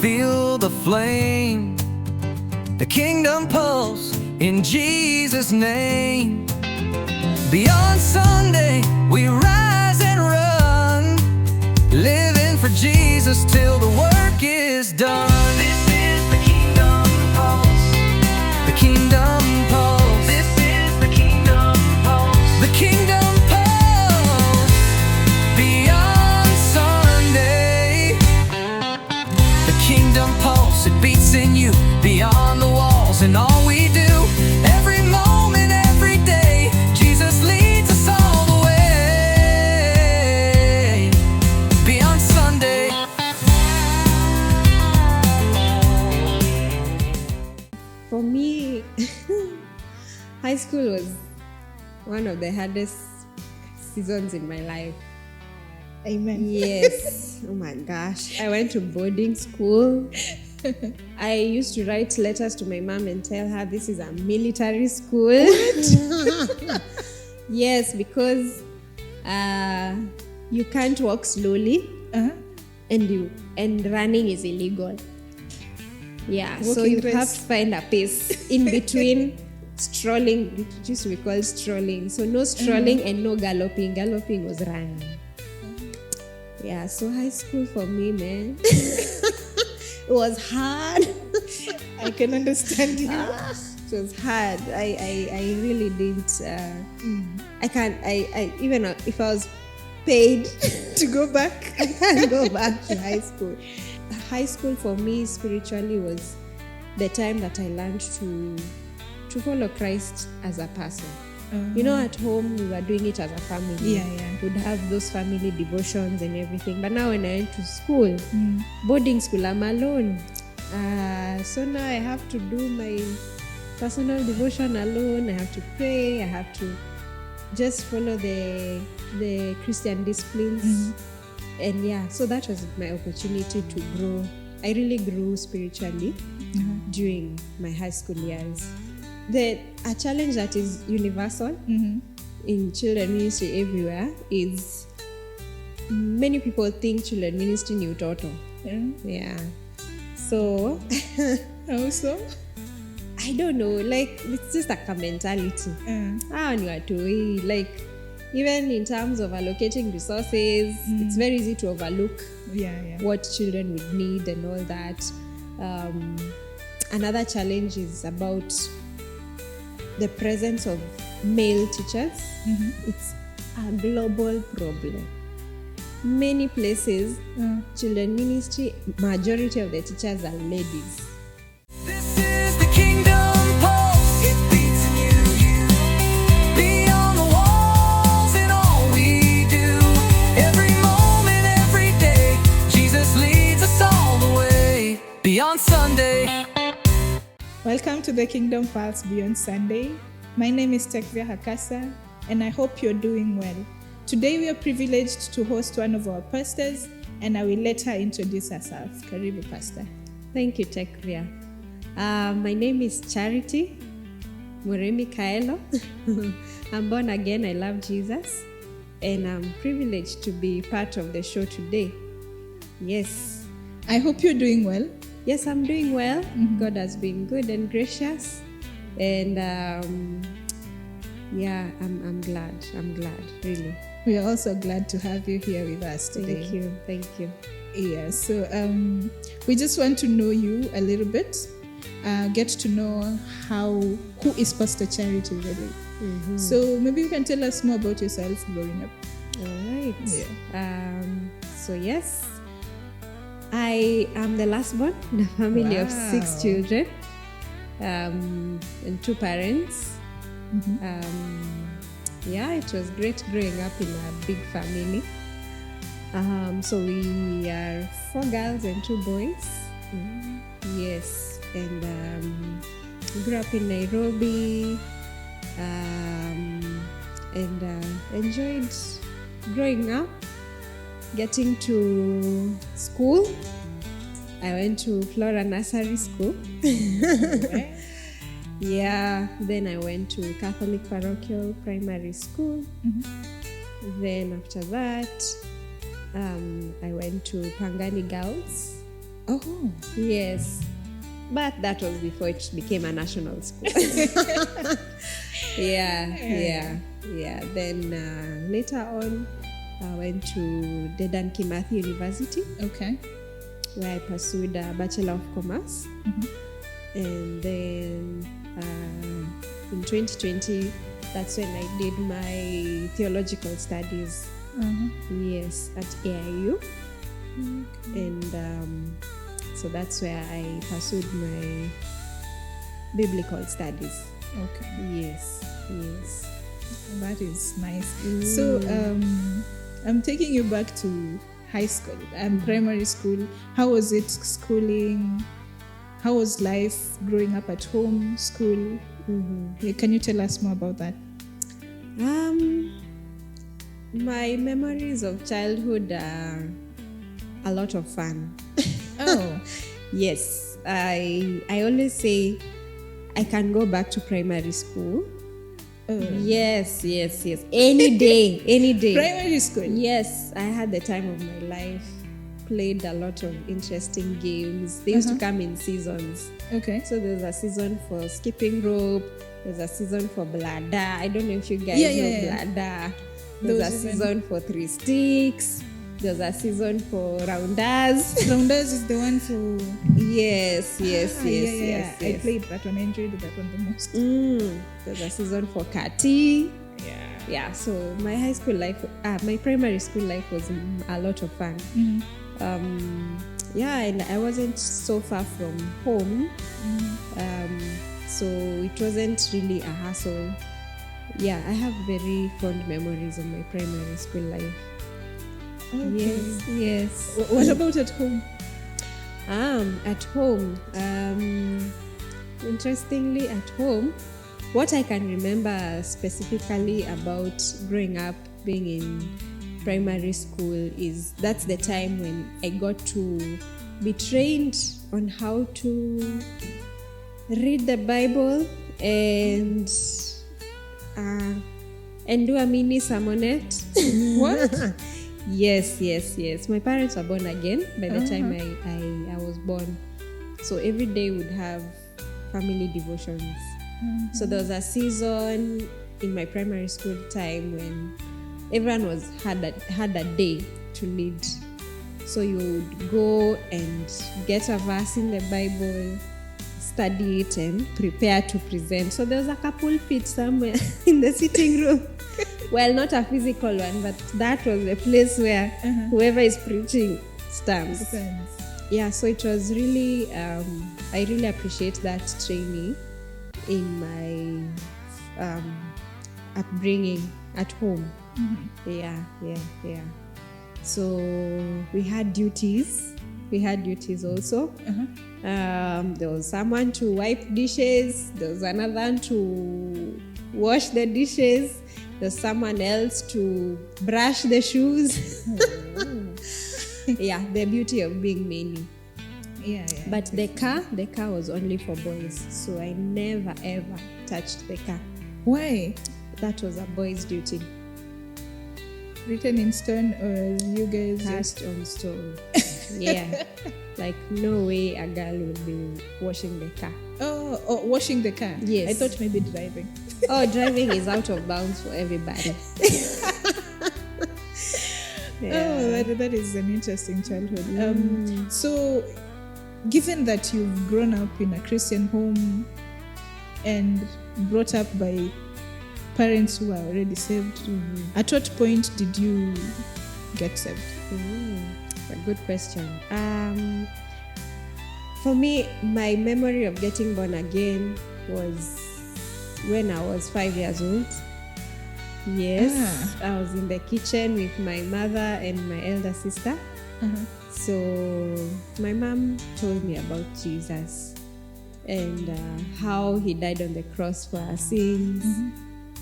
feel the flame, the kingdom pulse in Jesus' name. Beyond Sunday, we rise and run, living for Jesus till the work is done. This is the kingdom pulse, the kingdom pulse. This is the kingdom pulse, the kingdom pulse. Beyond Sunday, the kingdom pulse, it beats in you, beyond the walls and all we do. Every moment, every day, Jesus leads us all the way. Beyond Sunday. For me, high school was one of the hardest seasons in my life. Amen. Yes. Oh my gosh. I went to boarding school. I used to write letters to my mom and tell her this is a military school. Yes, because you can't walk slowly, and running is illegal. Yeah, so you have to find a pace in between strolling, which used to be called strolling. So no strolling and no galloping. Galloping was running. Yeah, so high school for me, man, it was hard. I can understand you. It was hard. I really didn't. I can't. I even if I was paid To go back. I can't go back to high school. High school for me spiritually was the time that I learned to follow Christ as a person. You know, at home we were doing it as a family. Yeah. We'd have those family devotions and everything. But now when I went to school, boarding school, I'm alone. So now I have to do my personal devotion alone. I have to pray. I have to just follow the Christian disciplines. And yeah, so that was my opportunity to grow. I really grew spiritually during my high school years. A challenge that is universal in children ministry everywhere is many people think children ministry ni utoto. Yeah. So Also? I don't know, like it's just like a mentality. Like even in terms of allocating resources, it's very easy to overlook what children would need and all that. Another challenge is about the presence of male teachers. It's a global problem. Many places, children ministry, majority of the teachers are ladies. This is the kingdom pulse, it beats in you, beyond the walls and all we do. Every moment, every day, Jesus leads us all the way. Beyond Sunday. Welcome to the Kingdom Pulse Beyond Sunday. My name is Tekvia Hakasa, and I hope you're doing well. Today we are privileged to host one of our pastors, and I will let her introduce herself. Karibu, Pastor. Thank you, Tekvia. My name is Charity Murimi Kaelo. I'm born again. I love Jesus, and I'm privileged to be part of the show today. Yes. I hope you're doing well. Yes, I'm doing well. God has been good and gracious, and I'm glad. I'm glad, really. We are also glad to have you here with us today. Thank you. Yeah, so we just want to know you a little bit, get to know who is Pastor Charity really. So maybe you can tell us more about yourself growing up. All right. Yeah. So yes, I am the last born in a family of 6 children, and 2 parents. It was great growing up in a big family. So we are 4 girls and 2 boys. Yes, and we grew up in Nairobi, and enjoyed growing up. Getting to school, I went to Flora Nursery School. Yeah, then I went to Catholic Parochial Primary School. Then after that, I went to Pangani Girls Oh. Yes. But that was before it became a national school. Yeah. Then later on, I went to Dedan Kimathi University, Okay. where I pursued a Bachelor of Commerce. And then in 2020, that's when I did my theological studies. Yes, at AIU. And so that's where I pursued my biblical studies. Okay. Yes. That is nice. So I'm taking you back to high school and primary school. How was it schooling? How was life growing up at home, school? Yeah, can you tell us more about that? My memories of childhood are a lot of fun. Oh. Yes, I always say I can go back to primary school. Yes. Any day. Primary school? Yes, I had the time of my life. Played a lot of interesting games. They used to come in seasons. Okay. So there's a season for skipping rope. There's a season for bladder. I don't know if you guys know bladder. There's a season for 3 sticks. There's a season for rounders. Rounders is the one for... Yes. I played that one. I enjoyed that one the most. There's a season for kati. Yeah. So my high school life, my primary school life was a lot of fun. And I wasn't so far from home. So it wasn't really a hassle. Yeah, I have very fond memories of my primary school life. Okay. Yes. What about at home? At home, interestingly, at home, what I can remember specifically about growing up, being in primary school, is that's the time when I got to be trained on how to read the Bible and do a mini sermonette. What? Yes. My parents were born again by the time I was born. So every day would have family devotions. So there was a season in my primary school time when everyone had a day to lead. So you would go and get a verse in the Bible, study it, and prepare to present. So there was a pulpit somewhere in the sitting room. Well, not a physical one, but that was the place where whoever is preaching stands. Yeah, so it was really, I really appreciate that training in my upbringing at home. Yeah. So we had duties. Also. There was someone to wipe dishes. There was another one to wash the dishes. There's someone else to brush the shoes. Yeah, the beauty of being many. Yeah. But the car was only for boys. So I never ever touched the car. Why? That was a boy's duty. Written in stone, or you guys Cast on stone. Yeah. Like no way a girl would be washing the car. Oh, washing the car. Yes. I thought maybe driving. Oh, driving is out of bounds for everybody. Oh, that is an interesting childhood. So, given that you've grown up in a Christian home and brought up by parents who are already saved, at what point did you get saved? A good question. For me, my memory of getting born again was when I was 5 years old. Yes, I was in the kitchen with my mother and my elder sister. So my mom told me about Jesus and how he died on the cross for our sins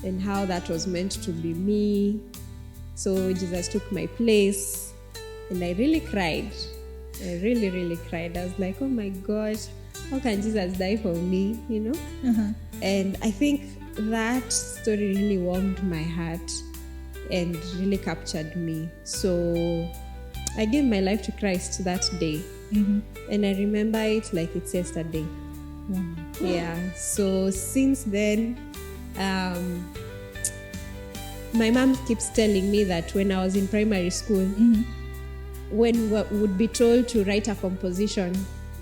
and how that was meant to be me. So Jesus took my place and I really cried. I really, really cried. I was like, oh my gosh, how can Jesus die for me, you know? And I think that story really warmed my heart and really captured me. So I gave my life to Christ that day. And I remember it like it's yesterday. Yeah, so since then, my mom keeps telling me that when I was in primary school, when we would be told to write a composition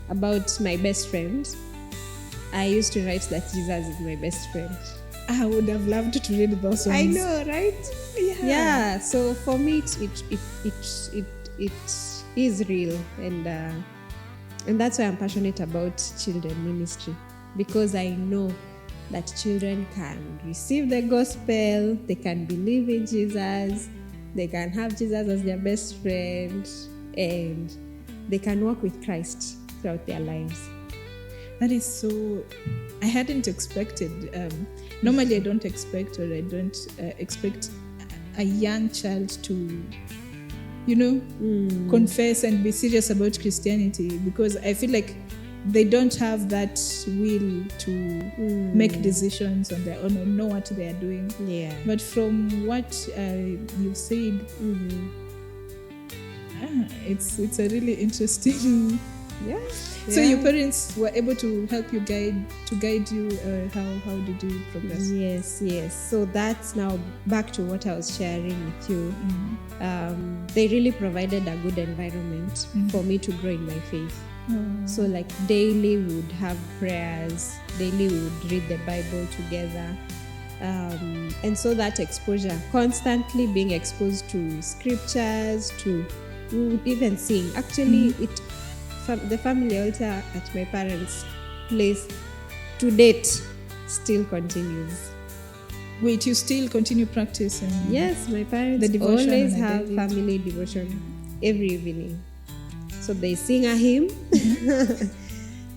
about my best friend, I used to write that Jesus is my best friend. I would have loved to read those songs. I know, right? Yeah. So for me, it is real, and that's why I'm passionate about children ministry, because I know that children can receive the gospel, they can believe in Jesus, they can have Jesus as their best friend, and they can walk with Christ throughout their lives. That is so. I hadn't expected. Normally, I don't expect, or I don't expect a young child to, confess and be serious about Christianity, because I feel like they don't have that will to make decisions on their own or know what they are doing. Yeah. But from what you said, it's a really interesting. Yeah. So your parents were able to help you guide you. How did you progress? Yes. So that's now back to what I was sharing with you. They really provided a good environment for me to grow in my faith. So like daily we would have prayers, daily we would read the Bible together. And so that exposure, constantly being exposed to scriptures, we would even sing. Actually, the family altar at my parents' place to date still continues. Wait, you still continue practicing? Yes, my parents always have family devotion every evening. So they sing a hymn,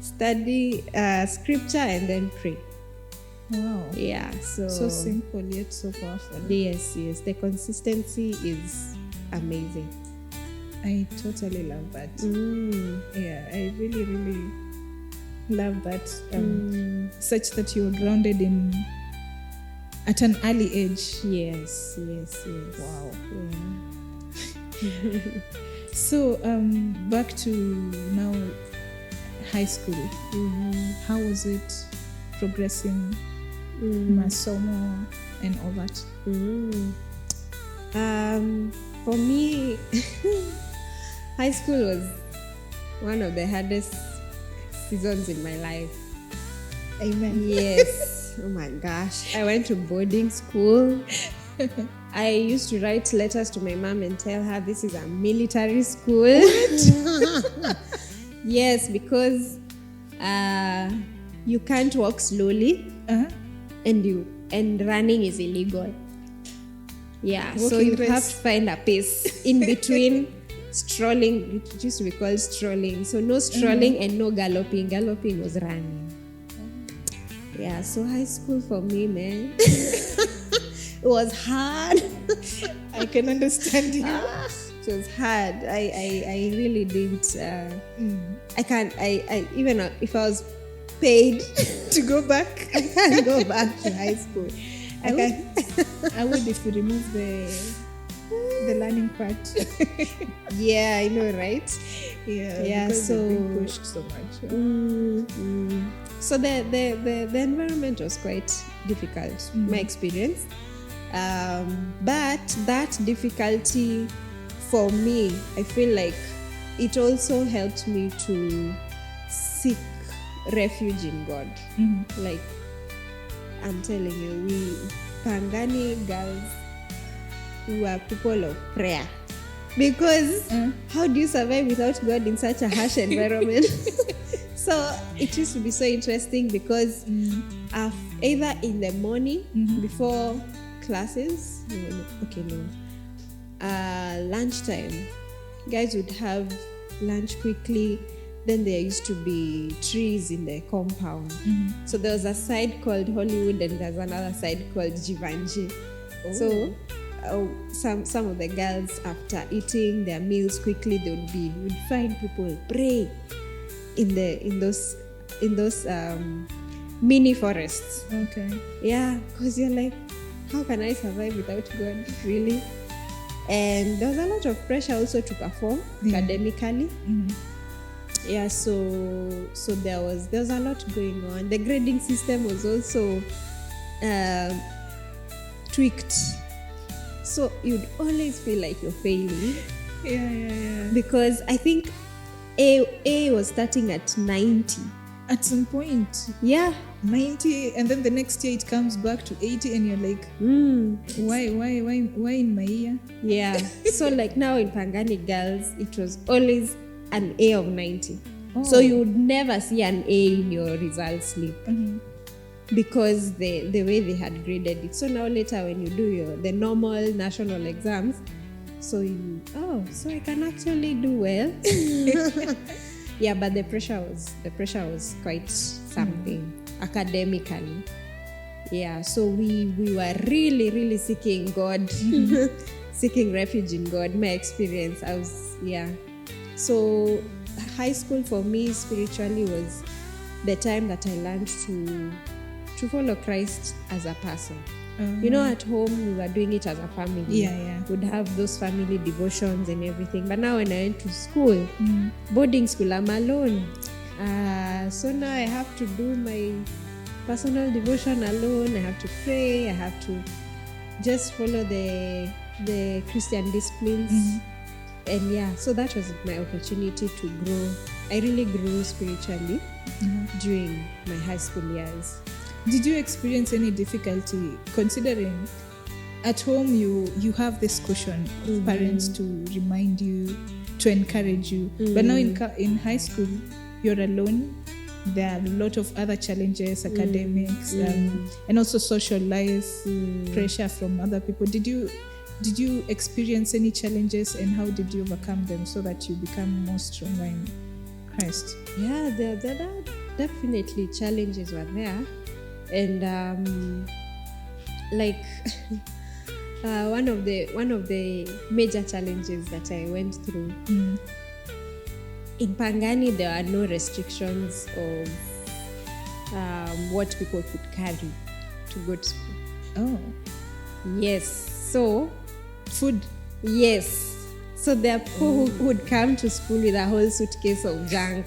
study scripture, and then pray. Wow. Yeah. So simple yet so powerful. Yes. The consistency is amazing. I totally love that. Yeah, I really, really love that. Such that you're grounded at an early age. Yes. Wow. Yeah. So back to now high school. How was it progressing? Masomo and all that. For me, high school was one of the hardest seasons in my life. Amen. Yes. Oh my gosh. I went to boarding school. I used to write letters to my mom and tell her this is a military school. Yes, because you can't walk slowly, and running is illegal. Yeah, so you have to find a pace in between strolling. It used to be called strolling. So no strolling and no galloping. Galloping was running. Yeah, so high school for me, man, it was hard. I can understand you. It was hard. I really didn't. I can't. I even if I was paid to go back, I can't go back to high school. I would if you remove the learning part. Yeah, I know, right? Yeah. So being pushed so much. So the environment was quite difficult. My experience, but that difficulty for me, I feel like it also helped me to seek refuge in God. Like I'm telling you, we Pangani girls were people of prayer, because how do you survive without God in such a harsh environment? So it used to be so interesting because either in the morning before classes, lunchtime, guys would have lunch quickly. Then there used to be trees in the compound. So there was a side called Hollywood and there's another side called Givenchy. So some of the girls, after eating their meals quickly, would find people pray in those mini forests. Okay. Yeah, because you're like, how can I survive without God, really? And there was a lot of pressure also to perform academically. Yeah, so there was a lot going on. The grading system was also tweaked, so you'd always feel like you're failing. Yeah. Because I think A was starting at 90. At some point, Yeah. 90, and then the next year it comes back to 80, and you're like, why in my year? Yeah. So like now in Pangani girls, it was always an A of 90. So you would never see an A in your results slip. Because the way they had graded it. So now later when you do the normal national exams, so I can actually do well. Yeah, but the pressure was quite something academically. Yeah, so we were really, really seeking God, seeking refuge in God. My experience, So high school for me spiritually was the time that I learned to follow Christ as a person. At home we were doing it as a family. Yeah. We'd have those family devotions and everything. But now when I went to school, boarding school, I'm alone. So now I have to do my personal devotion alone. I have to pray. I have to just follow the Christian disciplines. And so that was my opportunity to grow. I really grew spiritually during my high school years. Did you experience any difficulty, considering at home you have this cushion of parents to remind you, to encourage you, but now in high school you're alone? There are a lot of other challenges, academics, and also social life, pressure from other people. Did you experience any challenges, and how did you overcome them so that you become more stronger in Christ? Yeah, there are definitely challenges were there. And one of the major challenges that I went through in Pangani, there are no restrictions of what people could carry to go to school. Oh, yes. So food. Yes. So there are people who would come to school with a whole suitcase of junk.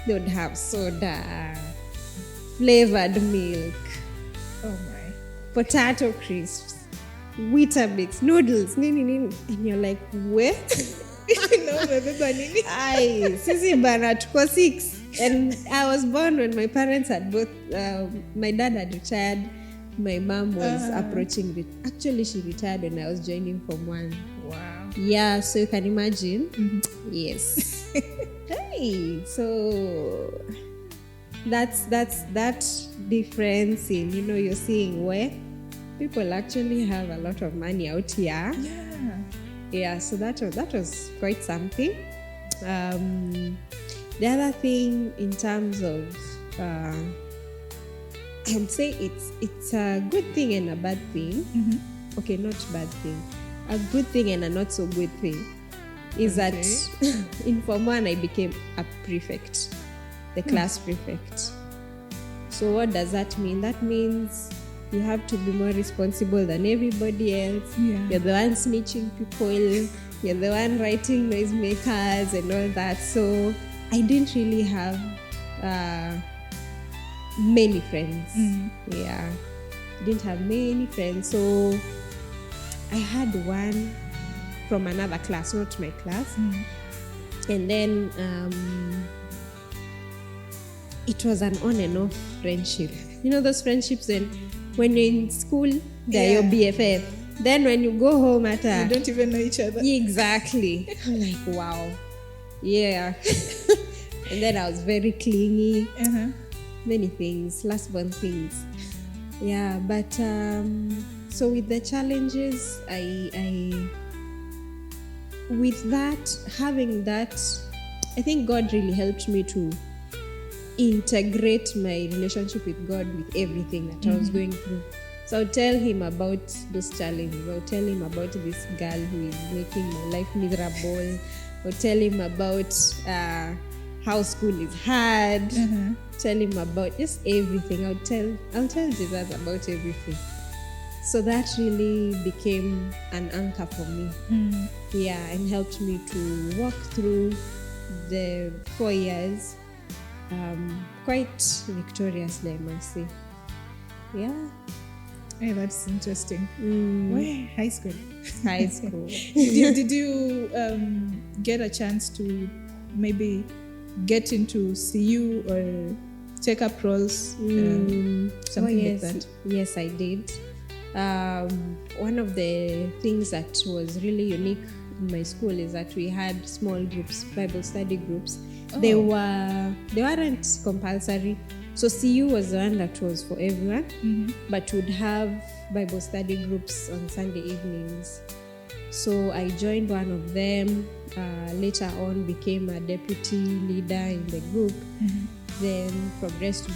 They would have soda, flavored milk, potato crisps, Weetabix, noodles, nini. And you're like, where? Aye, sisi bana tuko 6. And I was born when my parents had both, my dad had retired, my mom was approaching, actually she retired when I was joining Form 1. Wow. Yeah, so you can imagine. Yes. Hey, so that's that difference in, you're seeing where people actually have a lot of money out here. Yeah, so that was quite something. The other thing in terms of I would say it's a good thing and a bad thing. Okay, not bad thing, a good thing and a not so good thing is that in Form 1 I became a prefect, the class prefect. So what does that mean? That means you have to be more responsible than everybody else. You're the one snitching people, you're the one writing noisemakers and all that. So I didn't really have many friends. I didn't have many friends. So I had one from another class, not my class. And then it was an on and off friendship. Those friendships when you're in school, they're your BFF. Then when you go home you don't even know each other. Exactly. I'm like, wow. Yeah. And then I was very clingy. Many things, last-born things. Yeah, but so with the challenges, with that, having that, I think God really helped me to integrate my relationship with God with everything that I was going through. So I'll tell him about those challenges. I'll tell him about this girl who is making my life miserable. I'll tell him about how school is hard. Tell him about just everything. I'll tell Jesus about everything. So that really became an anchor for me. And helped me to walk through the 4 years quite victoriously, I must say. Yeah. Hey, that's interesting. Where? High school. High school. Did you get a chance to maybe get into CU or take up roles, something like that? Yes, I did. One of the things that was really unique in my school is that we had small groups, Bible study groups. They weren't compulsory. So CU was the one that was for everyone, but would have Bible study groups on Sunday evenings. So I joined one of them. Later on, became a deputy leader in the group. Then progressed to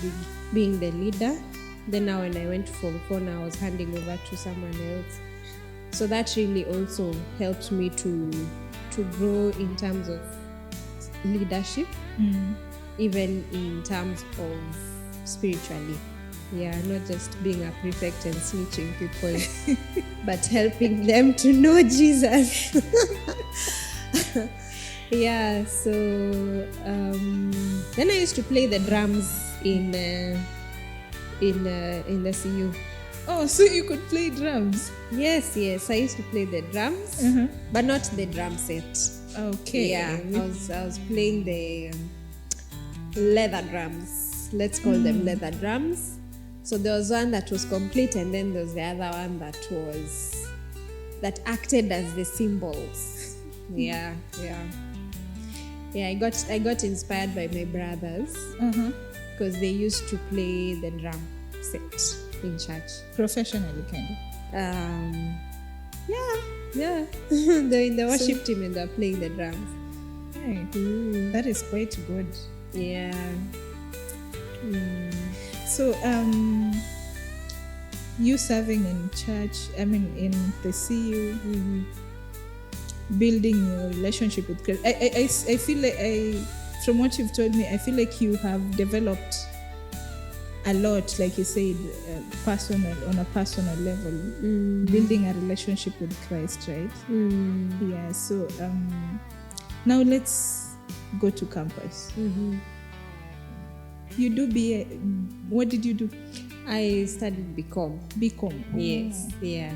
being the leader. Then now when I went to Form 4, I was handing over to someone else. So that really also helped me to grow in terms of leadership, even in terms of spiritually. Yeah, not just being a prefect and snitching people, but helping them to know Jesus. Yeah, so then I used to play the drums in the CU. Oh, so you could play drums? Yes, I used to play the drums, but not the drum set. Okay. Yeah, I was playing the leather drums. Let's call them leather drums. So there was one that was complete, and then there was the other one that acted as the cymbals. Yeah. I got inspired by my brothers because they used to play the drum set in church Professionally, kind of. Yeah. They're in the worship team and they're playing the drums. Hey, that is quite good. Yeah. So, you serving in church, in the CU, building your relationship with Christ. I feel like from what you've told me, I feel like you have developed a lot, like you said, on a personal level, building a relationship with Christ, right? Yeah. So now let's go to campus. You do BA. What did you do? I studied BCom. BCom. Yes. Yeah.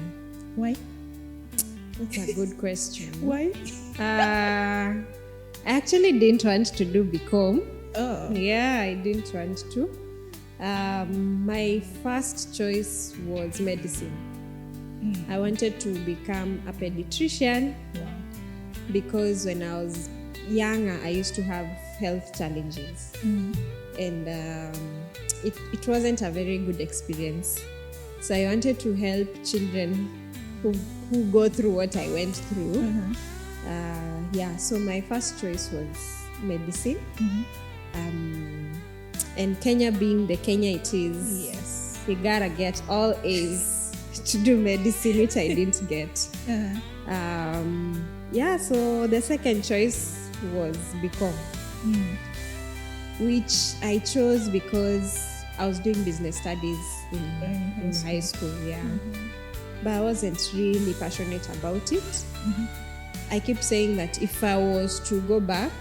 Why? That's a good question. Why? I actually didn't want to do BCom. Oh. Yeah, I didn't want to. My first choice was medicine. I wanted to become a pediatrician. Wow. Because when I was younger, I used to have health challenges. And it wasn't a very good experience. So I wanted to help children who go through what I went through. So my first choice was medicine. And Kenya being the Kenya it is, Yes. you gotta get all A's to do medicine, which I didn't get. So the second choice was BCom, which I chose because I was doing business studies in high school, but I wasn't really passionate about it. I keep saying that if I was to go back,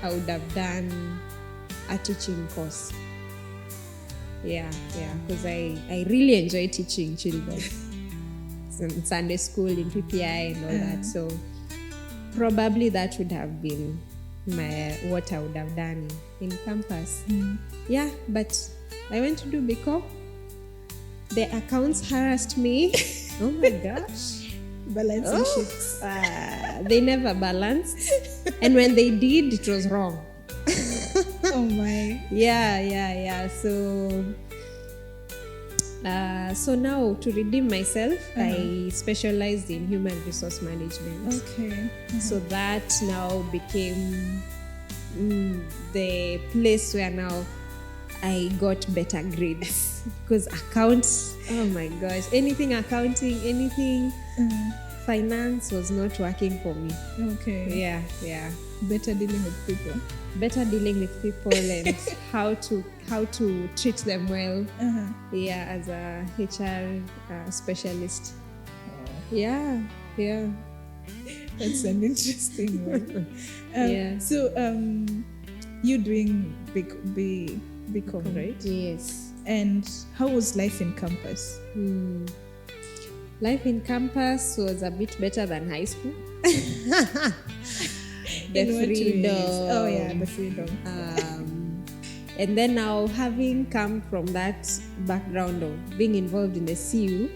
I would have done a teaching course. Because I really enjoy teaching children in Sunday school, in PPI and all that. So probably that would have been what I would have done in campus. But I went to do BCom. The accounts harassed me. Oh my gosh. Balancing shifts. They never balanced. And when they did, it was wrong. Oh my. Yeah. So now to redeem myself, I specialized in human resource management. Okay. So that now became the place where now I got better grades. Because accounts, oh my gosh, anything accounting, anything finance was not working for me. Okay. Yeah. Better dealing with people. Better dealing with people and how to treat them well. As a HR specialist. Yeah. That's an interesting one. Yeah. So, you doing BCom, right? Yes. And how was life in campus? Life in campus was a bit better than high school. The In what ways? freedom. Oh yeah, the freedom. And then now, having come from that background of being involved in the CU,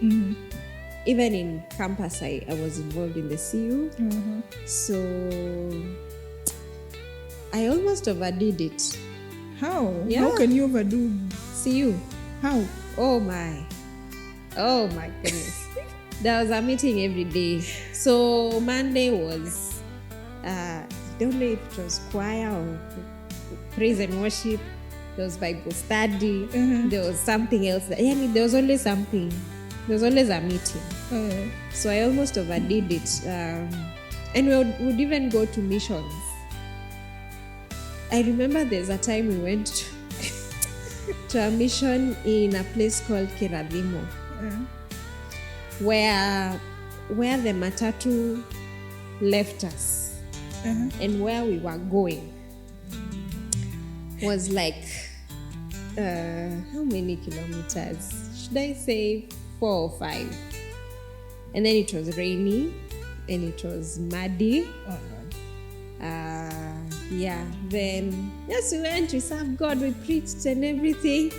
even in campus, I was involved in the CU. So I almost overdid it. How? Yeah. How can you overdo? CU. How? Oh my goodness. There was a meeting every day. So Monday was, I don't know if it was choir or praise and worship. There was Bible study. There was something else. There was always something. There was always a meeting. So I almost overdid it. And we would even go to missions. I remember there's a time we went to a mission in a place called Kiradimo, where the matatu left us and where we were going was like how many kilometers? Should I say 4 or 5? And then it was rainy and it was muddy. Then yes, we went, we served God, we preached and everything.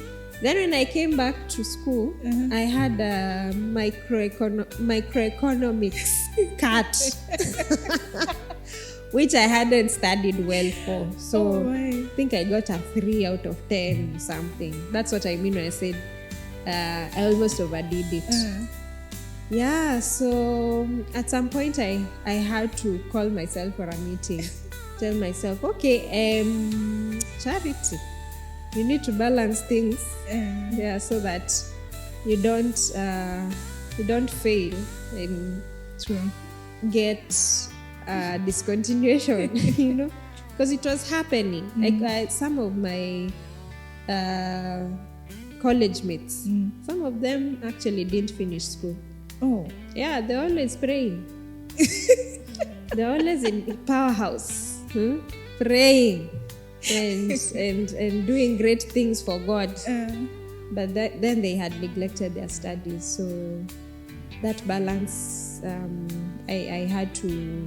Then when I came back to school, I had a microeconomics cut, which I hadn't studied well for. So I think I got a 3 out of 10 something. That's what I mean when I said I almost overdid it. Yeah, so at some point I had to call myself for a meeting. Tell myself, okay, Charity, you need to balance things, so that you don't fail and get discontinuation, because it was happening. Like some of my college mates, some of them actually didn't finish school. Oh, yeah, they're always praying. They're always in powerhouse. Praying and doing great things for God, but then they had neglected their studies. So that balance, I had to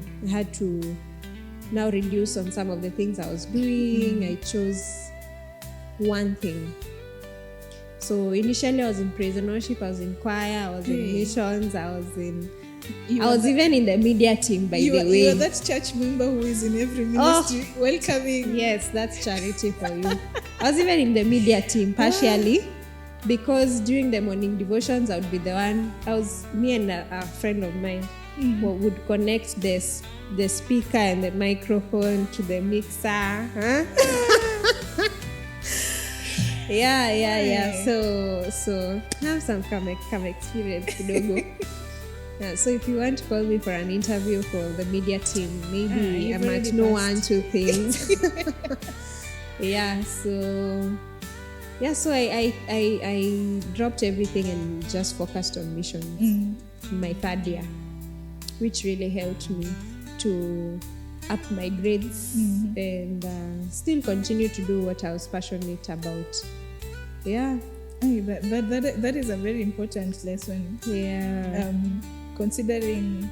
now reduce on some of the things I was doing. I chose one thing. So initially I was in praise and worship, I was in choir, I was in missions, I was even in the media team, by the way. You are that church member who is in every ministry welcoming. Yes, that's charity for you. I was even in the media team partially because during the morning devotions, I would be the one. Me and a friend of mine who would connect the speaker and the microphone to the mixer. Yeah. So have some experience kidogo. So if you want to call me for an interview for the media team, maybe I might know 1, 2 things. So I dropped everything and just focused on missions in my 3rd year, which really helped me to up my grades and still continue to do what I was passionate about. Yeah. That is a very important lesson. Yeah. Considering,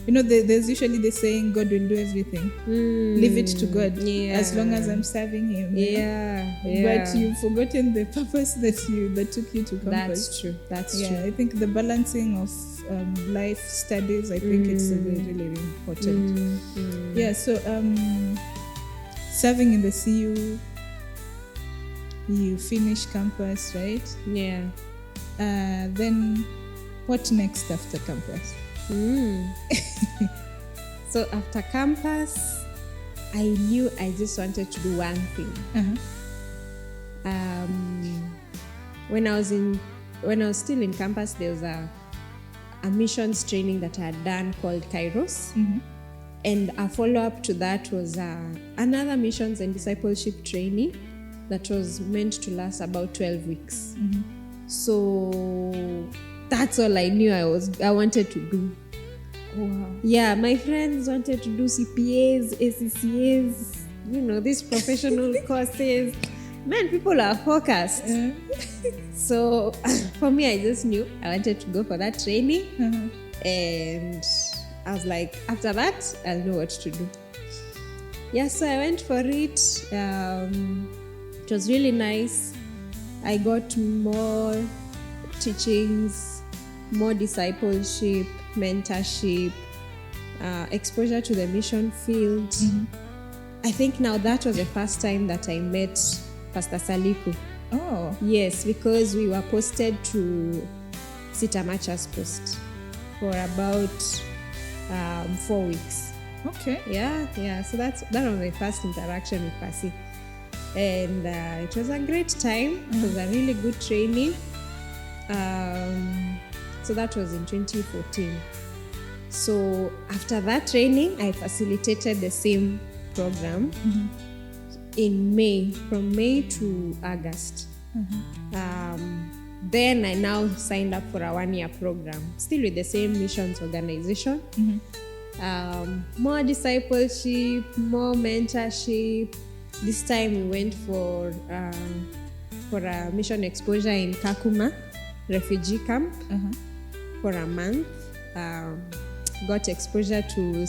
there's usually the saying, God will do everything. Leave it to God. As long as I'm serving Him. But you've forgotten the purpose that took you to campus. That's true. I think the balancing of life studies, I think it's really, really important. So serving in the CU, you finish campus, right? Yeah. Then what next after campus? So after campus, I knew I just wanted to do one thing. When I was still in campus, there was a missions training that I had done called Kairos. And a follow-up to that was another missions and discipleship training that was meant to last about 12 weeks. So that's all I knew I wanted to do. Wow. Yeah, my friends wanted to do CPAs, ACCAs, these professional courses. Man, people are focused. So for me, I just knew I wanted to go for that training. And I was like, after that, I'll know what to do. Yeah, so I went for it. It was really nice. I got more teachings, more discipleship, mentorship, exposure to the mission field. I think now that was the first time that I met Pastor Saliku. Oh. Yes, because we were posted to CITAM Post for about 4 weeks. Okay. Yeah. So that was my first interaction with Pasi. And it was a great time. It was a really good training. So that was in 2014. So after that training, I facilitated the same program in May, from May to August. Then I now signed up for a 1-year program, still with the same missions organization. More discipleship, more mentorship. This time we went for a mission exposure in Kakuma refugee camp for a month. Got exposure to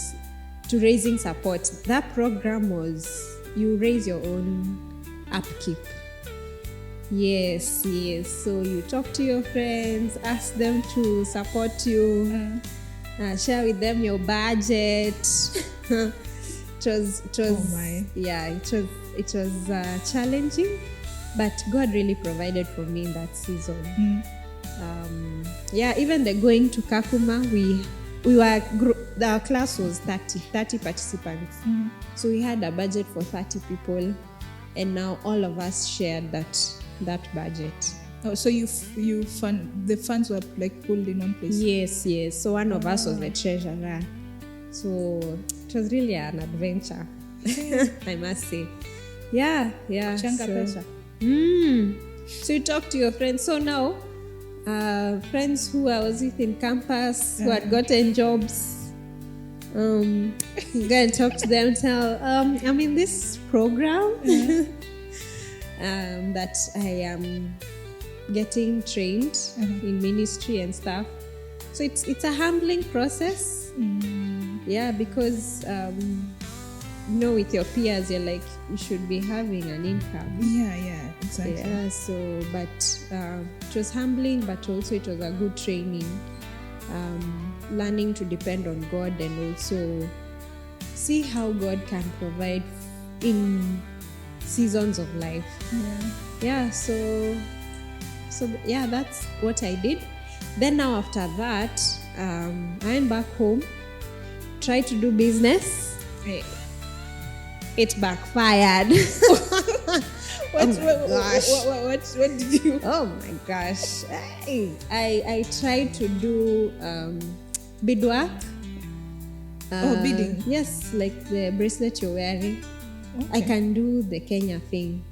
raising support. That program was you raise your own upkeep. Yes. So you talk to your friends, ask them to support you, share with them your budget. It was challenging, but God really provided for me in that season. Even the going to Kakuma, our class was 30 participants. So we had a budget for 30 people, and now all of us shared that budget. Oh, so the funds were like pulled in one place? Yes. So one of us was the treasurer. So it was really an adventure, I must say. Yeah. Changa pesa. So you talk to your friends. So now, friends who I was with in campus, who had gotten jobs, go and talk to them, tell, I'm in this program that I am getting trained in ministry and stuff. So it's a humbling process. Yeah, because with your peers, you're like, you should be having an income. Yeah, exactly. Yeah, so, but it was humbling, but also it was a good training. Learning to depend on God and also see how God can provide in seasons of life. So that's what I did. Then now after that, I went back home, tried to do business. It backfired. What did you? Oh my gosh. I tried to do beadwork. Beading? Yes, like the bracelet you're wearing. Okay. I can do the Kenya thing.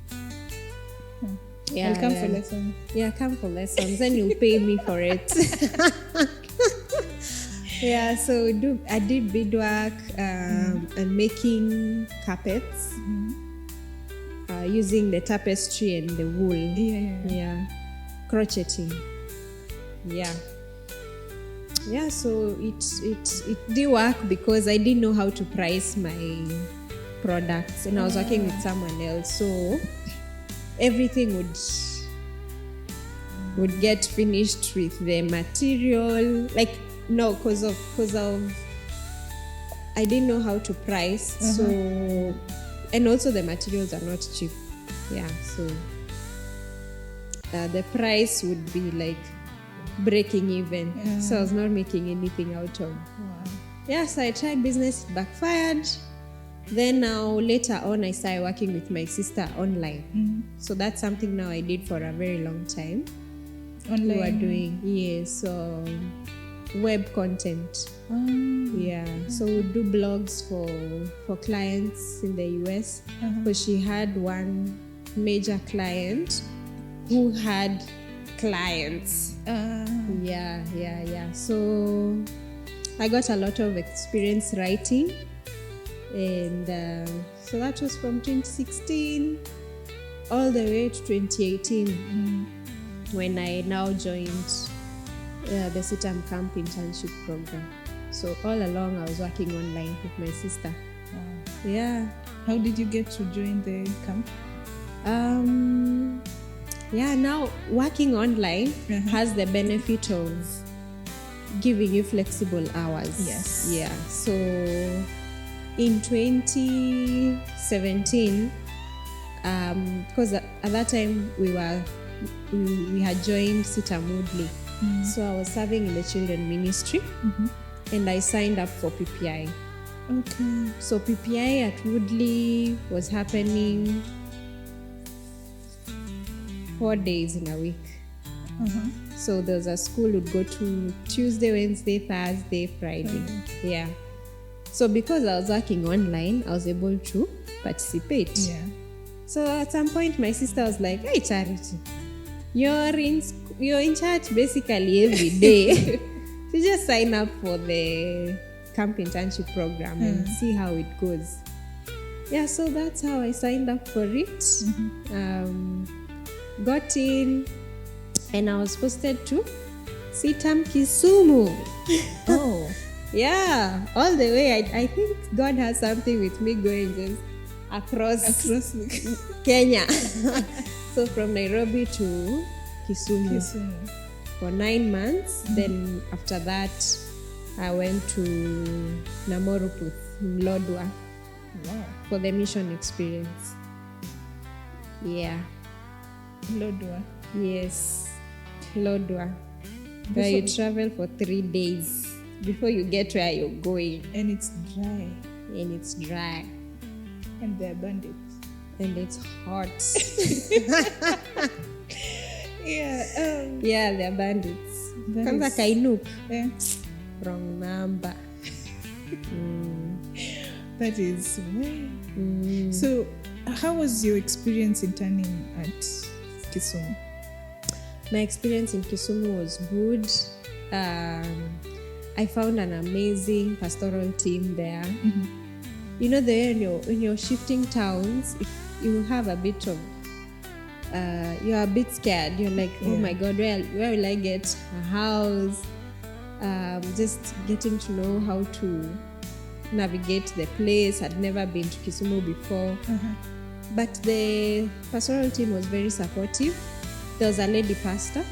I'll come for lessons. Yeah, come for lessons. Then you'll pay me for it. Yeah, so I did beadwork and making carpets using the tapestry and the wool. Yeah. Crocheting. Yeah. So it did work because I didn't know how to price my products, and I was working with someone else, so everything would get finished with the material. Because of I didn't know how to price, so, and also the materials are not cheap. Yeah, so the price would be like breaking even. So I was not making anything out of. Yeah, so I tried business, it backfired. Then now later on I started working with my sister online. So that's something now I did for a very long time. Online. We were doing so web content. Yeah, so we do blogs for clients in the US, because she had one major client who had clients. Yeah. So I got a lot of experience writing, and so that was from 2016 all the way to 2018 when I now joined the CITAM Camp internship program. So all along I was working online with my sister. Wow. Yeah. How did you get to join the camp? Now working online has the benefit of giving you flexible hours. Yes. Yeah. So in 2017, because at that time we had joined CITAM Woodley. So I was serving in the children ministry, and I signed up for PPI. Okay. So PPI at Woodley was happening 4 days in a week. So there was a school would go to Tuesday, Wednesday, Thursday, Friday. Yeah. So because I was working online, I was able to participate. Yeah. So at some point, my sister was like, "Hey, Charity, you're in church basically every day. So just sign up for the camp internship program and see how it goes." Yeah, so that's how I signed up for it. Got in, and I was posted to CITAM Kisumu. Oh. Yeah, all the way. I think God has something with me going just across Kenya. So from Nairobi to Kisumu for 9 months. Then after that, I went to Namoruputh, Lodwa, for the mission experience. Yeah. Lodwa. Yes, Lodwa. Where you travel for 3 days before you get where you're going. And it's dry. And they're bandits. And it's hot. Yeah. They're bandits. That Kwanza is- Kainuk. Yeah. Wrong number. That is So how was your experience interning at Kisumu? My experience in Kisumu was good. I found an amazing pastoral team there. You know, when you're shifting towns, if you have a bit of, you're a bit scared. You're like, oh my God, where will I get a house? Just getting to know how to navigate the place. I'd never been to Kisumu before. But the pastoral team was very supportive. There was a lady pastor,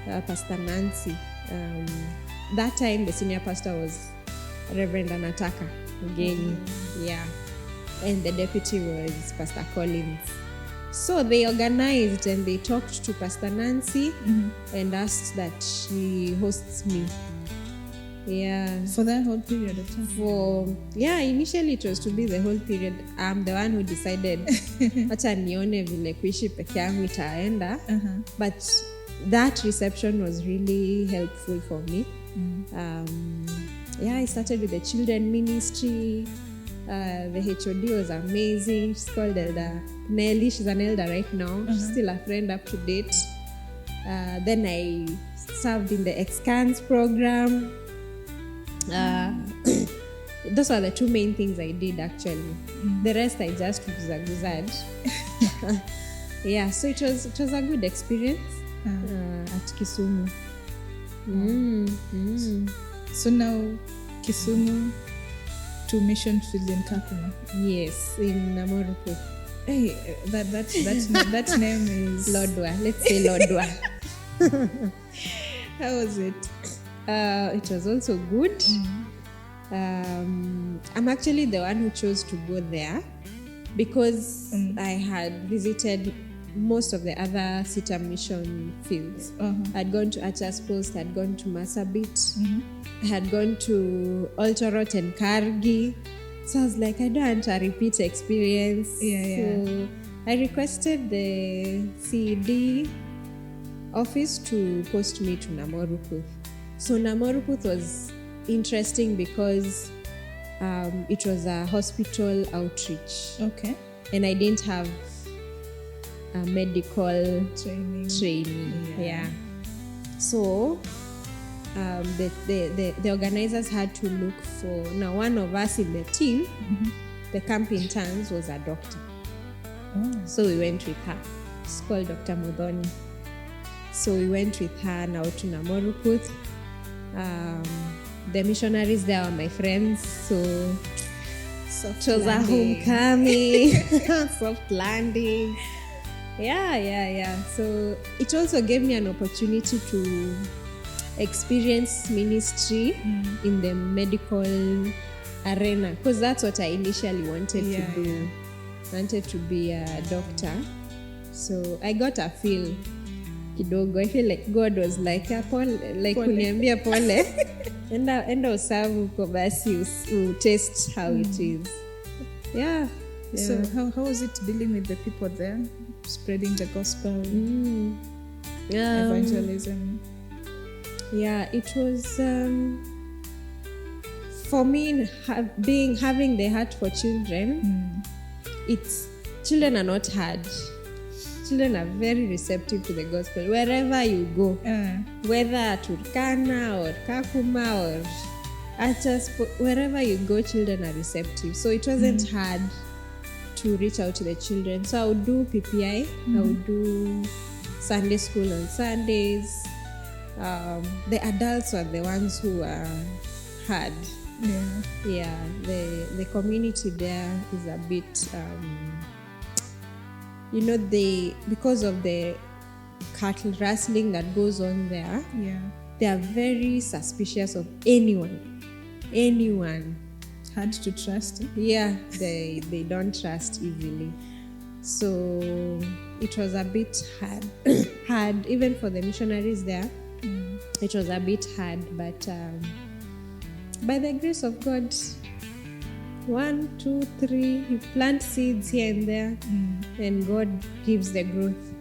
Pastor Nancy. That time, the senior pastor was Reverend Anataka Ngeni. Yeah. And the deputy was Pastor Collins. So they organized and they talked to Pastor Nancy and asked that she hosts me. Yeah. For that whole period of time? Initially it was to be the whole period. I'm the one who decided acha nione vile kuishi peke yangu itaenda. But that reception was really helpful for me. I started with the children ministry. The HOD was amazing. She's called Elder Nelly. She's an elder right now. She's still a friend up to date. Then I served in the Excans program. Those are the two main things I did actually. The rest I just guzaguzad. So it was a good experience at Kisumu. So now Kisumu to mission field in Kakuma. Yes, in Namoruputh. Hey, that name is Lodwa. Let's say Lodwa. How was it? It was also good. I'm actually the one who chose to go there because I had visited most of the other CITAM mission fields. I'd gone to Achas Post, I'd gone to Masabit, I had gone to Oltorot and Kargi. So I was like, I don't want a repeat experience. So I requested the CED office to post me to Namoruputh. So Namoruputh was interesting because it was a hospital outreach. Okay. And I didn't have a medical Training. training. Yeah. So the organizers had to look for, now one of us in the team, the camp interns, was a doctor. So we went with her. It's called Dr. Mudhoni. So we went with her now to Namorukuth. The missionaries there were my friends, so it was a homecoming, soft landing. Yeah. So it also gave me an opportunity to experience ministry in the medical arena, because that's what I initially wanted to do. Wanted to be a doctor. So I got a feel kidogo. I feel like God was like, kuniambia pole. Enda usavu kwa basi taste how it is. Yeah. So how was it dealing with the people there, spreading the gospel, evangelism? Yeah, it was for me having the heart for children. Children are not hard. Children are very receptive to the gospel wherever you go, whether Turkana or Kakuma or Achas, wherever you go, children are receptive. So it wasn't hard to reach out to the children. So I would do PPI, I would do Sunday school on Sundays. The adults were the ones who are hard. Yeah, the community there is a bit, because of the cattle rustling that goes on there, they are very suspicious of anyone. Hard to trust. Yeah, they don't trust easily. So it was a bit hard even for the missionaries there. It was a bit hard, but by the grace of God, 1, 2, 3, you plant seeds here and there, and God gives the growth.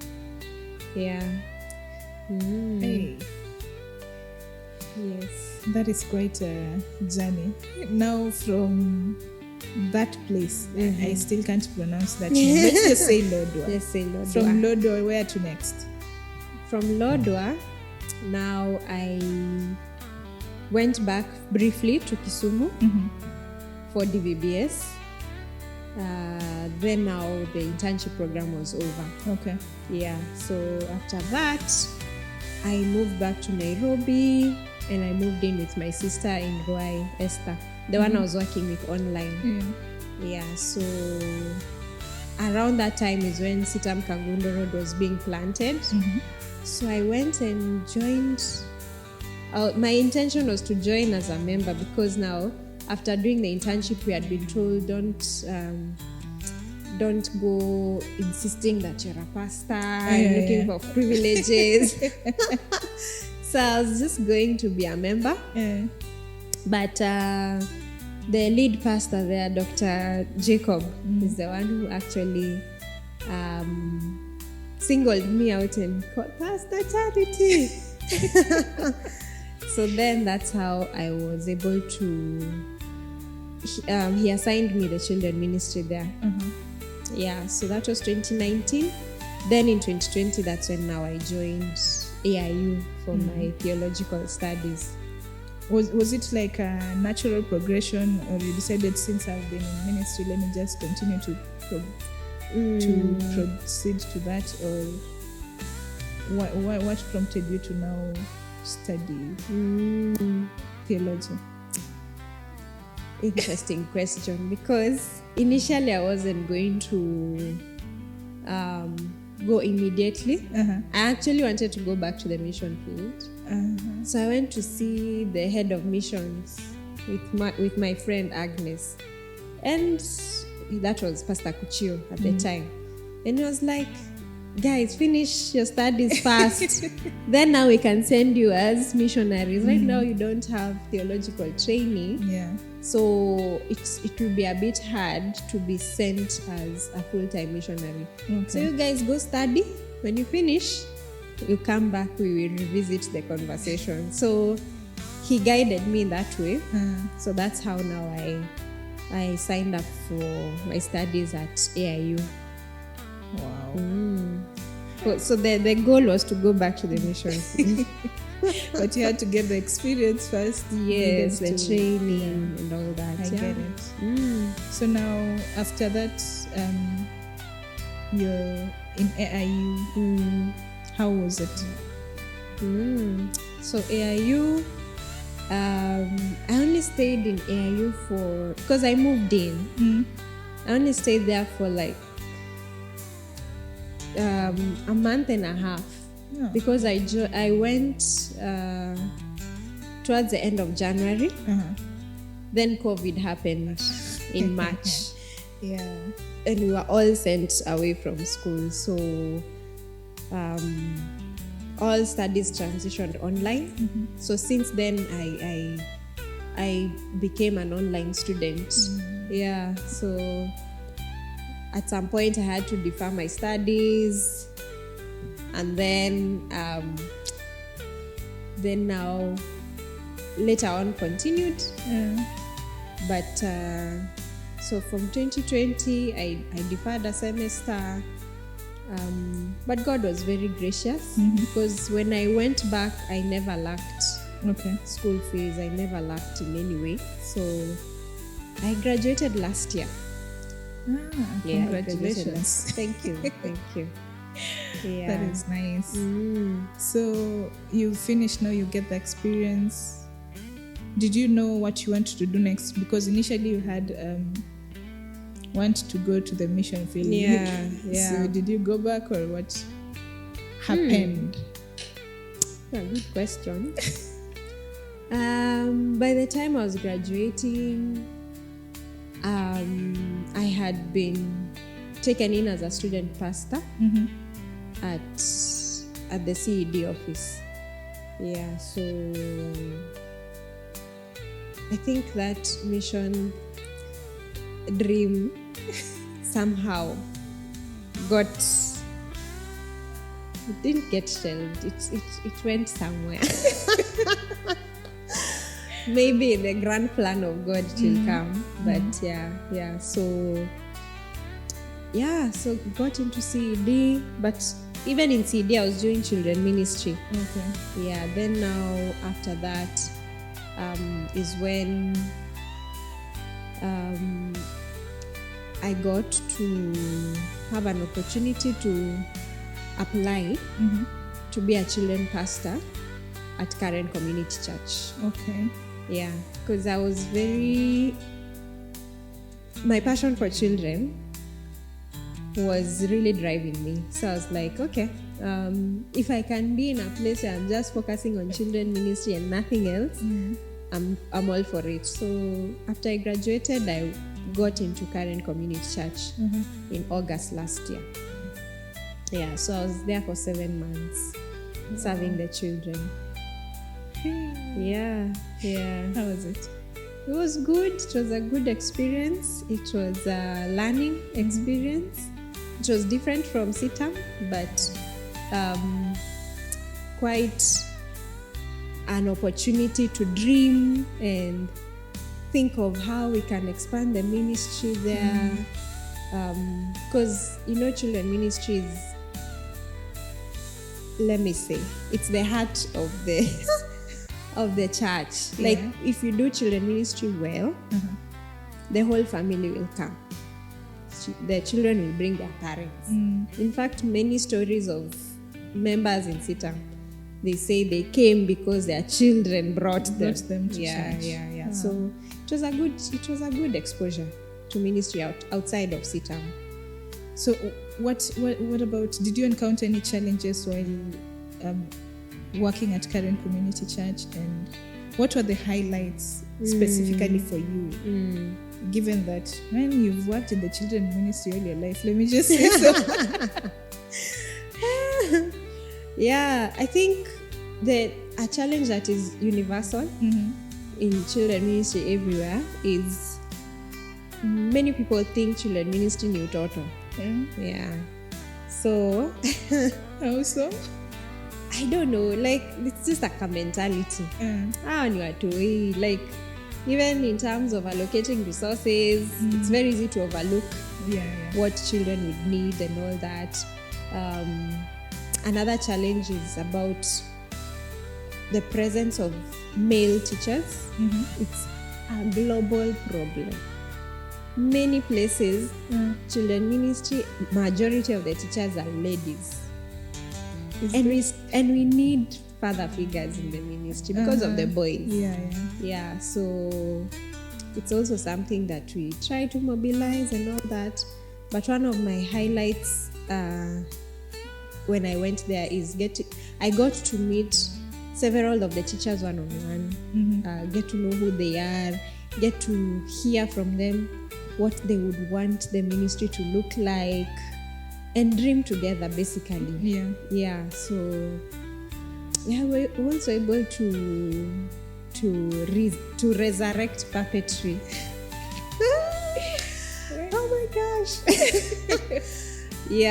Yeah. Hey. Yes. That is quite a journey. Now from that place, I still can't pronounce that name. Let's just say Lodwar. Let's say Lodwar. From Lodwar, where to next? From Lodwar, now I went back briefly to Kisumu for DVBS. Then now the internship program was over. Okay. Yeah, so after that, I moved back to Nairobi, and I moved in with my sister in Ruai, Esther, the one I was working with online. Yeah, so around that time is when CITAM Kagundo Road was being planted. So I went and joined. My intention was to join as a member, because now after doing the internship we had been told don't go insisting that you're a pastor and looking for privileges. So I was just going to be a member. But the lead pastor there, Dr. Jacob, is the one who actually singled me out and called Pastor Charity. So then that's how I was able to, he assigned me the children ministry there. Yeah, so that was 2019. Then in 2020, that's when now I joined AIU for my theological studies. Was it like a natural progression, or you decided, since I've been in ministry, let me just continue to proceed to that, or what prompted you to now study theology? Interesting question, because initially I wasn't going to go immediately. I actually wanted to go back to the mission field. So I went to see the head of missions with my friend Agnes, and that was Pastor Kuchio at the time. And he was like, guys, finish your studies fast. Then now we can send you as missionaries. Right now you don't have theological training. So it will be a bit hard to be sent as a full-time missionary. So you guys go study. When you finish, you come back, we will revisit the conversation. So he guided me in that way. So that's how now I signed up for my studies at AIU. Wow. So the goal was to go back to the mission field. But you had to get the experience first. Yes, the needed to- training and all that. I yeah. get it. So now, after that, you're in AIU. How was it? So AIU, I only stayed in AIU because I moved in. I only stayed there for like a month and a half because I went towards the end of January. Then COVID happened in March. Yeah. And we were all sent away from school. So all studies transitioned online. So since then, I became an online student. Yeah. So at some point, I had to defer my studies, and then now later on continued. But so from 2020, I deferred a semester. But God was very gracious because when I went back, I never lacked school fees. I never lacked in any way. So I graduated last year. Yeah, Congratulations. Thank you. Thank you. Yeah. That is nice. So you finished now, you get the experience. Did you know what you wanted to do next? Because initially you had want to go to the mission field. Yeah. So did you go back or what happened? Good question. By the time I was graduating, I had been taken in as a student pastor at the CED office. Yeah, so I think that mission dream somehow it didn't get shelved. It went somewhere. Maybe in the grand plan of God it will come. But so got into CED. But even in CED I was doing children ministry. Yeah, then now after that is when I got to have an opportunity to apply to be a children pastor at Karen Community Church. Yeah, because I was my passion for children was really driving me. So I was like, okay, if I can be in a place where I'm just focusing on children ministry and nothing else, I'm all for it. So after I graduated, I got into Karen Community Church in August last year. Yeah, so I was there for 7 months serving the children. Yeah. How was it? It was good. It was a good experience. It was a learning experience. It was different from CITAM, but quite an opportunity to dream and think of how we can expand the ministry there. Because, children ministry is, let me say, it's the heart of the of the church. Like, if you do children ministry well, the whole family will come. The children will bring their parents. In fact, many stories of members in CITAM, they say they came because their children brought them to church. Yeah. So it was a good exposure to ministry outside of CITAM. So what about, did you encounter any challenges while working at Karen Community Church, and what were the highlights specifically for you? Given that, man, you've worked in the children ministry all your life, let me just say so. Yeah, I think that a challenge that is universal in children ministry everywhere is many people think children ministry ni utoto. Yeah. So, how so? I don't know, like, it's just like a mentality. Like, even in terms of allocating resources, it's very easy to overlook what children would need and all that. Another challenge is about the presence of male teachers. It's a global problem. Many places, children ministry, majority of the teachers are ladies. And we need father figures in the ministry because of the boys. Yeah, so it's also something that we try to mobilize and all that. But one of my highlights when I went there is I got to meet several of the teachers one-on-one, get to know who they are, get to hear from them what they would want the ministry to look like, and dream together, basically. So we're also able to resurrect puppetry. Oh my gosh. We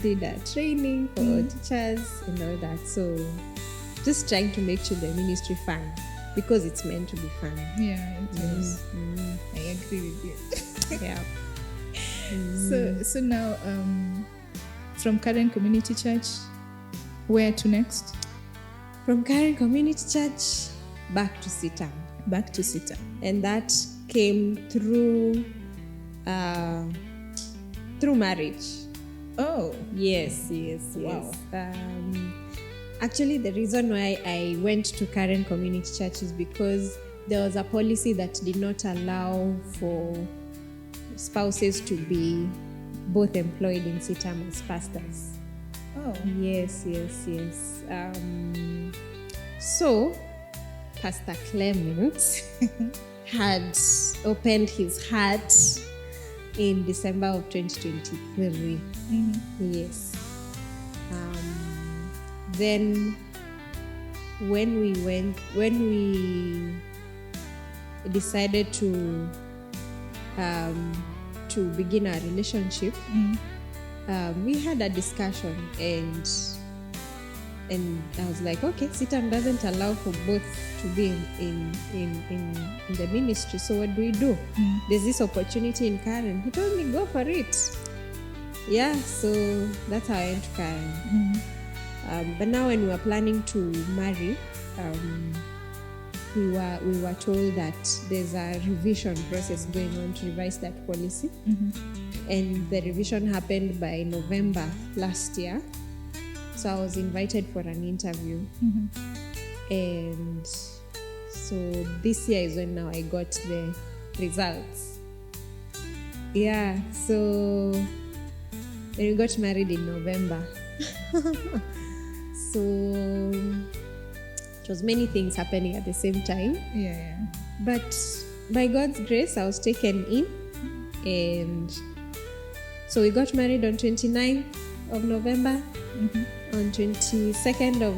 did a training for teachers and all that. So just trying to make children ministry fun, because it's meant to be fun. It is. I agree with you. Yeah. So now, from Karen Community Church, where to next? From Karen Community Church, back to CITAM. Back to CITAM. And that came through marriage. Oh. Yes. Wow. Actually, the reason why I went to Karen Community Church is because there was a policy that did not allow for spouses to be both employed in CITAM as pastors. Oh. Yes. So, Pastor Clement had opened his heart in December of 2023. Yes. Then when we decided to begin our relationship, we had a discussion, and I was like, okay, CITAM doesn't allow for both to be in the ministry, so what do we do? There's this opportunity in Karen. He told me, go for it. Yeah, so that's how I went to Karen. But now when we were planning to marry, we were told that there's a revision process going on to revise that policy. And the revision happened by November last year. So I was invited for an interview. And so this year is when now I got the results. Yeah, so then we got married in November. So it was many things happening at the same time. But by God's grace, I was taken in. And so we got married on 29th of November. On 22nd of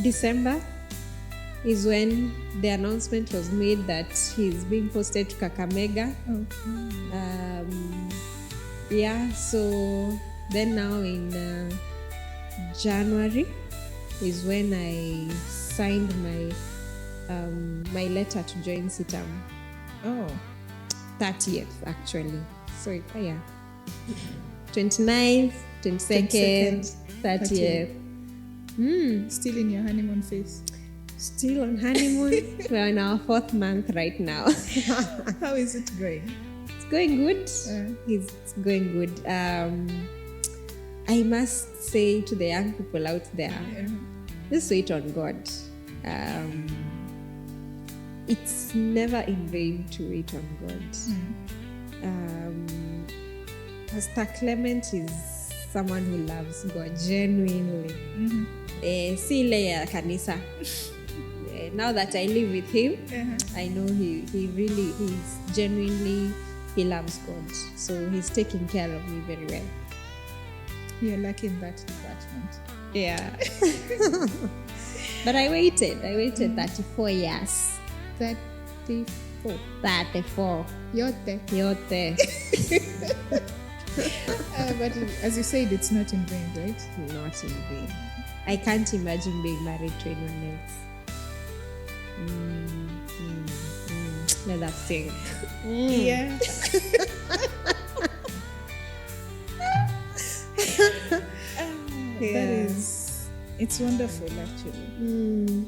December is when the announcement was made that he's being posted to Kakamega. So then now in January is when I signed my letter to join CITAM. 30th actually. So 29th, 22nd, 30th. Still in your honeymoon phase? Still on honeymoon. We're in our 4th month right now. How is it going? It's going good. It's going good. I must say to the young people out there, just wait on God. It's never in vain to wait on God. Pastor Clement is someone who loves God genuinely. Si ile ya kanisa. Now that I live with him, I know he's genuinely, he loves God. So he's taking care of me very well. You're lucky in that department. Yeah. But I waited 34 years. 34. Yote. But as you said, it's not in vain, right? Not in vain. I can't imagine being married to anyone else. Let that sing. Yeah. That is, it's wonderful actually.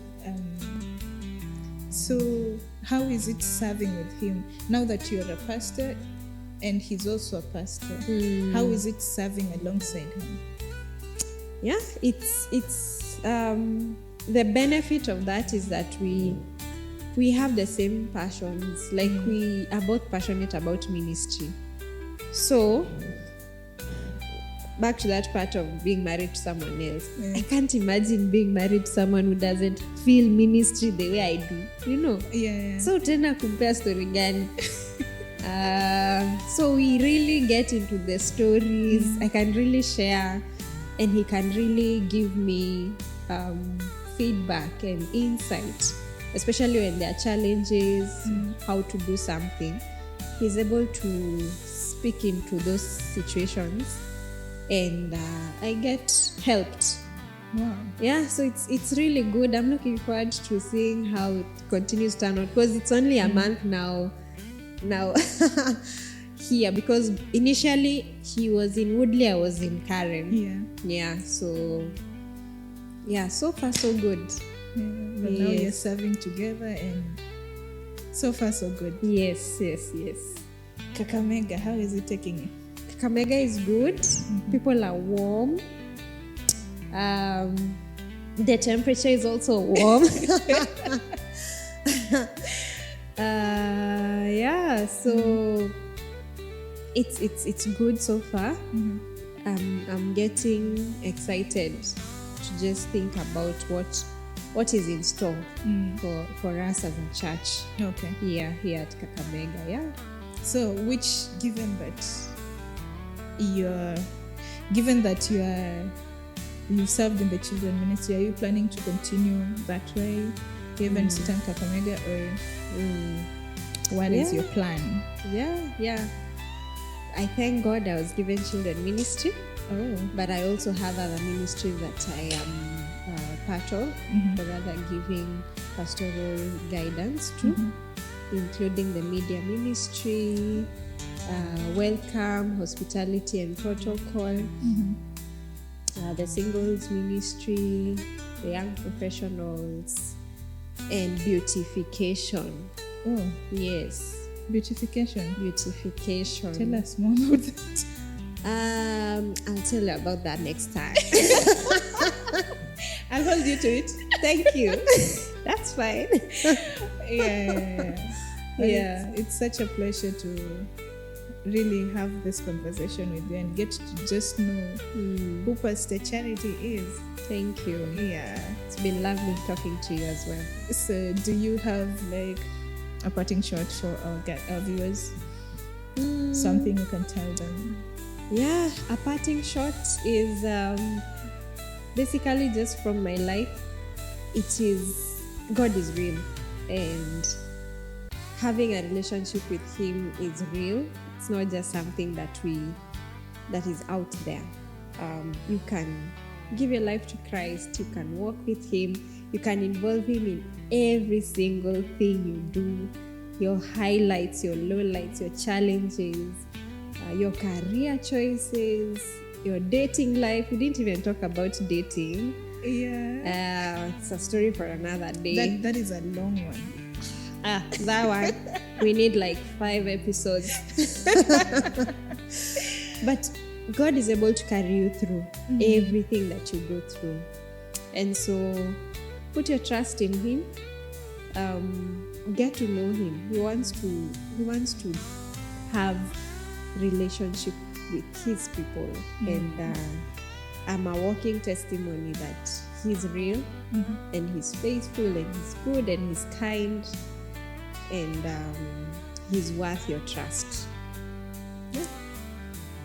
So how is it serving with him now that you're a pastor and he's also a pastor? How is it serving alongside him? Yeah, it's the benefit of that is that we have the same passions. Like we are both passionate about ministry. So back to that part of being married to someone else. I can't imagine being married to someone who doesn't feel ministry the way I do, you know. Yeah. So tena kumpea story gani? So we really get into the stories. I can really share, and he can really give me feedback and insight, especially when there are challenges, how to do something. He's able to speak into those situations, and I get helped. Wow. Yeah, so it's really good. I'm looking forward to seeing how it continues to turn out, because it's only a month now here, because initially he was in Woodley, I was in Karen. Yeah, so far so good. But now you're serving together, and so far so good. Yes. Kakamega, how is it taking you? Kakamega is good. People are warm. The temperature is also warm. So it's good so far. I'm getting excited to just think about what is in store for us as a church. Okay. Here at Kakamega. Yeah. So given that you served in the children ministry, are you planning to continue that way given CITAM Kakamega, or what is your plan? Yeah. I thank God I was given children ministry. But I also have other ministries that I am part of, or rather giving pastoral guidance to, including the media ministry, welcome, hospitality and protocol, the singles ministry, the young professionals, and beautification. Oh, yes. Beautification. Beautification. Tell us more about that. I'll tell you about that next time. I'll hold you to it. Thank you. That's fine. Yeah. It's such a pleasure to really have this conversation with you and get to just know who Pastor Charity is. Thank you. Yeah. It's been lovely talking to you as well. So do you have like a parting shot for our viewers? Something you can tell them? Yeah, a parting shot is basically just from my life. It is, God is real, and having a relationship with Him is real. It's not just something that is out there. You can give your life to Christ. You can walk with Him. You can involve Him in every single thing you do. Your highlights, your lowlights, your challenges, your career choices, your dating life. We didn't even talk about dating. Yeah. It's a story for another day. That is a long one. That one. We need like 5 episodes. But God is able to carry you through everything that you go through. And so put your trust in Him. Get to know Him. He wants to have relationship with His people. And I'm a walking testimony that He's real, and He's faithful, and He's good, and He's kind, and He's worth your trust. Yeah.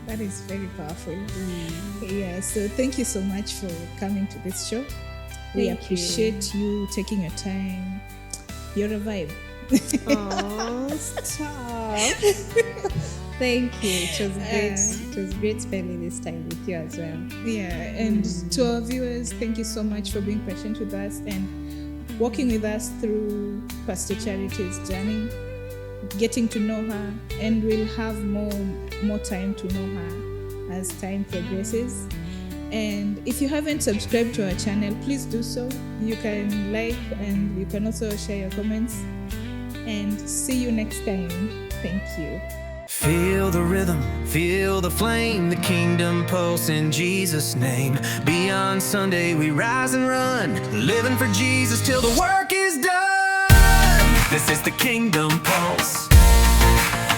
That is very powerful. Yeah, so thank you so much for coming to this show. We appreciate you taking your time. You're a vibe. Oh, stop. Thank you. It was great. It was great spending this time with you as well. Yeah, and to our viewers, thank you so much for being patient with us and walking with us through Pastor Charity's journey, getting to know her, and we'll have more time to know her as time progresses. And if you haven't subscribed to our channel, please do so. You can like and you can also share your comments. And see you next time. Thank you. Feel the rhythm, feel the flame, the kingdom pulse in Jesus' name. Beyond Sunday we rise and run, living for Jesus till the work is done. This is the kingdom pulse,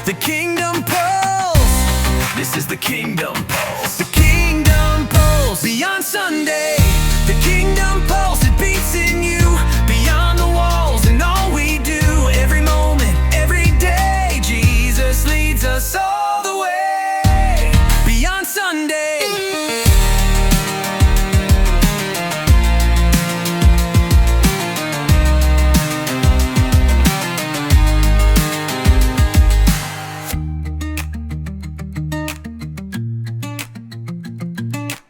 the kingdom pulse. This is the kingdom pulse, the kingdom pulse. Beyond Sunday